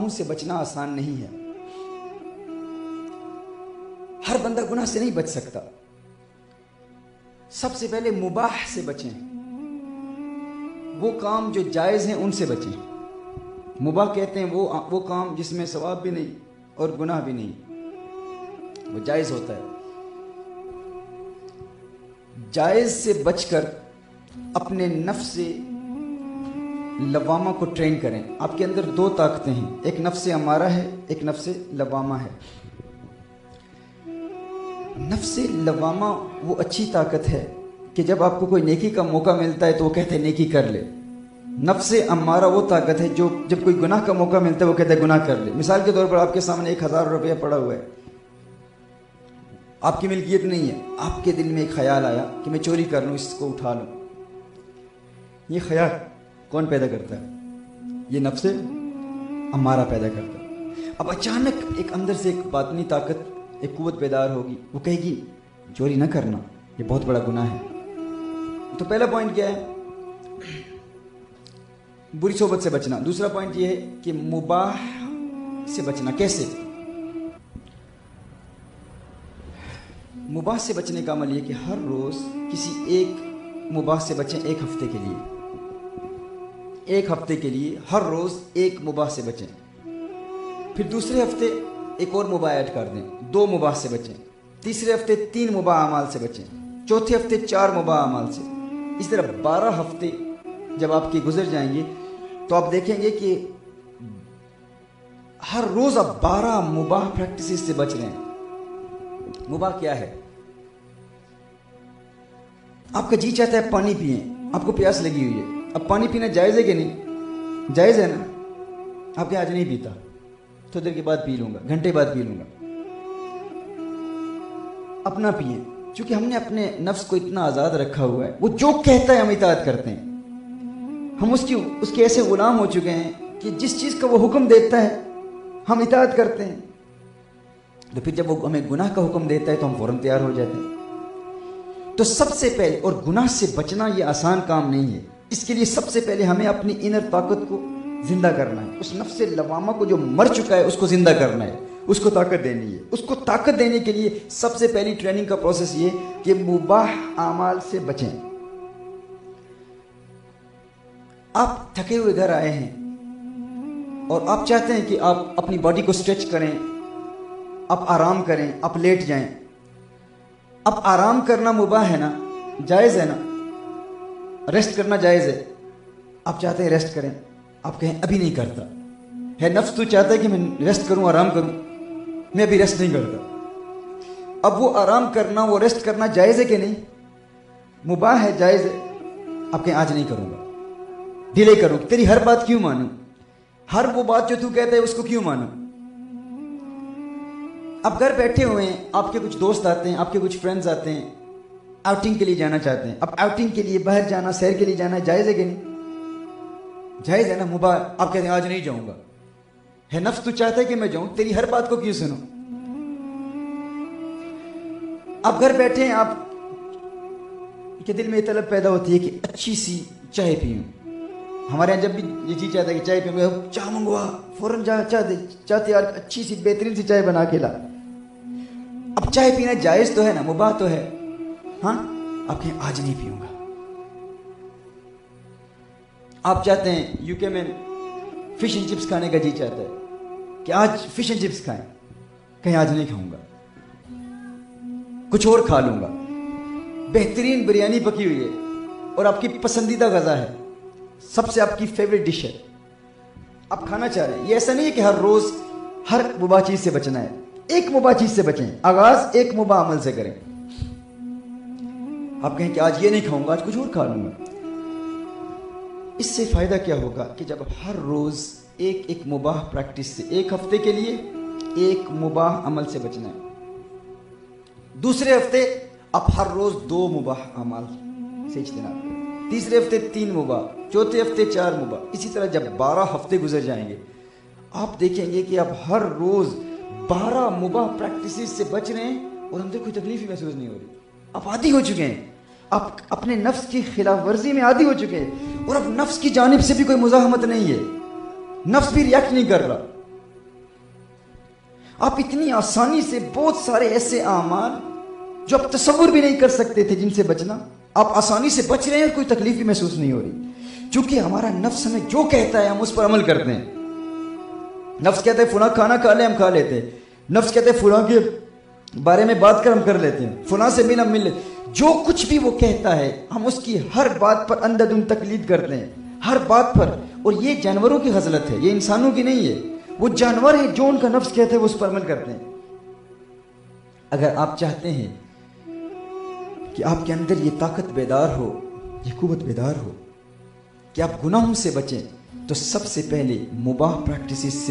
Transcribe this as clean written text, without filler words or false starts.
गुनाहों से बचना आसान नहीं है। हर बंदा गुनाह से नहीं बच सकता। सबसे पहले मुबाह से बचें, वो काम जो जायज़ हैं उनसे बचें। मुबाह कहते हैं वो काम जिसमें सवाब भी नहीं और गुनाह भी नहीं, वो जायज़ होता है। जायज़ से बचकर अपने नफ्स से लवामा को ट्रेन करें। आपके अंदर दो ताकतें हैं, एक नफ्स अमारा है, एक नफ्स लवामा है। नफ्स लवामा वो अच्छी ताकत है कि जब आपको कोई नेकी का मौका मिलता है तो वो कहते हैं नेकी कर ले। नफ्स अमारा वो ताकत है जो जब कोई गुनाह का मौका मिलता है वो कहते हैं गुनाह कर ले। मिसाल के तौर पर आपके सामने 1000 रुपया पड़ा हुआ है, आपकी मिल्कियत नहीं है, आपके दिल में एक ख्याल आया कि मैं चोरी कर लूँ, इसको उठा लूँ। ये ख्याल कौन पैदा करता है? ये नफ्स अमारा पैदा करता है। अब अचानक एक अंदर से एक बातनी ताकत, एक कुव्वत पैदा होगी, वो कहेगी चोरी ना करना, ये बहुत बड़ा गुनाह है। तो पहला पॉइंट क्या है? बुरी सोबत से बचना। दूसरा पॉइंट ये है कि मुबाह से बचना। कैसे? मुबाह से बचने का अमल ये कि हर रोज किसी एक मुबाह से बचें। एक हफ्ते के लिए, एक हफ्ते के लिए हर रोज एक मुबाह से बचें। फिर दूसरे हफ्ते एक और मुबाह ऐड कर दें, 2 मुबाह से बचें। तीसरे हफ्ते 3 मुबाह अमाल से बचें। चौथे हफ्ते 4 मुबाह अमाल से। इस तरह 12 हफ्ते जब आपके गुजर जाएंगे तो आप देखेंगे कि हर रोज आप 12 मुबाह प्रैक्टिस से बच रहे हैं। मुबाह क्या है? आपका जी चाहता है पानी पिए, आपको प्यास लगी हुई है। अब पानी पीना जायज़ है कि नहीं? जायज़ है ना? आप क्या आज नहीं पीता, थोड़ी देर के बाद पी लूंगा, घंटे बाद पी लूंगा। अपना पिए, क्योंकि हमने अपने नफ्स को इतना आज़ाद रखा हुआ है, वो जो कहता है हम इताअत करते हैं। हम उसके ऐसे गुलाम हो चुके हैं कि जिस चीज़ का वो हुक्म देता है हम इताअत करते हैं। तो फिर जब वो हमें गुनाह का हुक्म देता है तो हम फौरन तैयार हो जाते हैं। तो सबसे पहले, और गुनाह से बचना ये आसान काम नहीं है, इसके लिए सबसे पहले हमें अपनी इनर ताकत को जिंदा करना है। उस नफ्स लवामा को जो मर चुका है उसको जिंदा करना है, उसको ताकत देनी है। उसको ताकत देने के लिए सबसे पहली ट्रेनिंग का प्रोसेस ये कि मुबाह आमाल से बचें। आप थके हुए घर आए हैं और आप चाहते हैं कि आप अपनी बॉडी को स्ट्रेच करें, आप आराम करें, आप लेट जाएं। अब आराम करना मुबाह है ना, जायज़ है ना? रेस्ट करना जायज़ है। आप चाहते हैं रेस्ट करें, आप कहें अभी नहीं करता है। नफ्स तो चाहता है कि मैं रेस्ट करूं, आराम करूं, मैं अभी रेस्ट नहीं करता। अब वो आराम करना, वो रेस्ट करना जायज़ है कि नहीं? मुबाह है, जायज़ है। आप कहें आज नहीं करूंगा, डिले करूं, तेरी हर बात क्यों मानूं? हर वो बात जो तू कहता है उसको क्यों मानूं? अब घर बैठे हुए हैं, आपके कुछ दोस्त आते हैं, आपके कुछ फ्रेंड्स आते हैं, आउटिंग के लिए जाना चाहते हैं। अब आउटिंग के लिए बाहर जाना, सैर के लिए जाना जायज़ है कि नहीं? जायज़ है ना? मुबाह। आप कहते हैं आज नहीं जाऊंगा, है नफ्स तो चाहता है कि मैं जाऊं, तेरी हर बात को क्यों सुनूं? अब घर बैठे हैं, आप के दिल में ये तलब पैदा होती है कि अच्छी सी चाय पीऊं। हमारे यहाँ जब भी ये चीज चाहता है कि चाय पीऊंगा, चाय मंगवा, फौरन जा चाय दे, चाहते यार अच्छी सी बेहतरीन सी चाय बना के ला। अब चाय पीना जायज़ तो है ना, मुबाह तो है। हाँ, आप कहें आज नहीं पीऊंगा। आप चाहते हैं यूके में फिश एंड चिप्स खाने का जी चाहता है कि आज फिश एंड चिप्स खाएं, कहीं आज नहीं खाऊंगा, कुछ और खा लूंगा। बेहतरीन बिरयानी पकी हुई है और आपकी पसंदीदा गज़ा है, सबसे आपकी फेवरेट डिश है, आप खाना चाह रहे हैं। ये ऐसा नहीं है कि हर रोज हर मुबाह चीज से बचना है। एक मुबाह चीज से बचें, आगाज एक मुबाह अमल से करें। आप कहें कि आज ये नहीं खाऊंगा, आज कुछ और खा लूंगा। इससे फायदा क्या होगा कि जब हर रोज एक एक मुबाह प्रैक्टिस से, एक हफ्ते के लिए एक मुबाह अमल से बचना है। दूसरे हफ्ते आप हर रोज 2 मुबाह अमल से इज्तिनाब करें। तीसरे हफ्ते 3 मुबाह, चौथे हफ्ते 4 मुबाह। इसी तरह जब 12 हफ्ते गुजर जाएंगे आप देखेंगे कि आप हर रोज 12 मुबाह प्रैक्टिस से बच रहे हैं और अंदर कोई तकलीफ ही महसूस नहीं हो रही। आप आदी हो चुके हैं, आप अपने नफ्स की खिलाफ वर्जी में आदी हो चुके हैं और अब नफ्स की जानिब से भी कोई मुज़ाहमत नहीं है, नफ्स भी रिएक्ट नहीं कर रहा। आप इतनी आसानी से बहुत सारे ऐसे आमाल जो आप तसव्वुर भी नहीं कर सकते थे जिनसे बचना, आप आसानी से बच रहे हैं और कोई तकलीफ भी महसूस नहीं हो रही। क्योंकि हमारा नफ्स हमें जो कहता है हम उस पर अमल करते हैं। नफ्स कहते हैं फुला खाना खा ले, हम खा लेते हैं। नफ्स कहते हैं फुला के बारे में बात कर, हम कर लेते हैं। फुला से मिल, हम मिल लेते। जो कुछ भी वो कहता है हम उसकी हर बात पर अंधाधुंध तकलीद करते हैं, हर बात पर। और ये जानवरों की खजलत है, ये इंसानों की नहीं है। वो जानवर है जो उनका नफ्स कहते हैं वो उस पर अमल करते हैं। अगर आप चाहते हैं कि आपके अंदर ये ताकत बेदार हो, ये कुव्वत बेदार हो कि आप गुनाहों से बचें, तो सबसे पहले मुबाह प्रैक्टिसेस से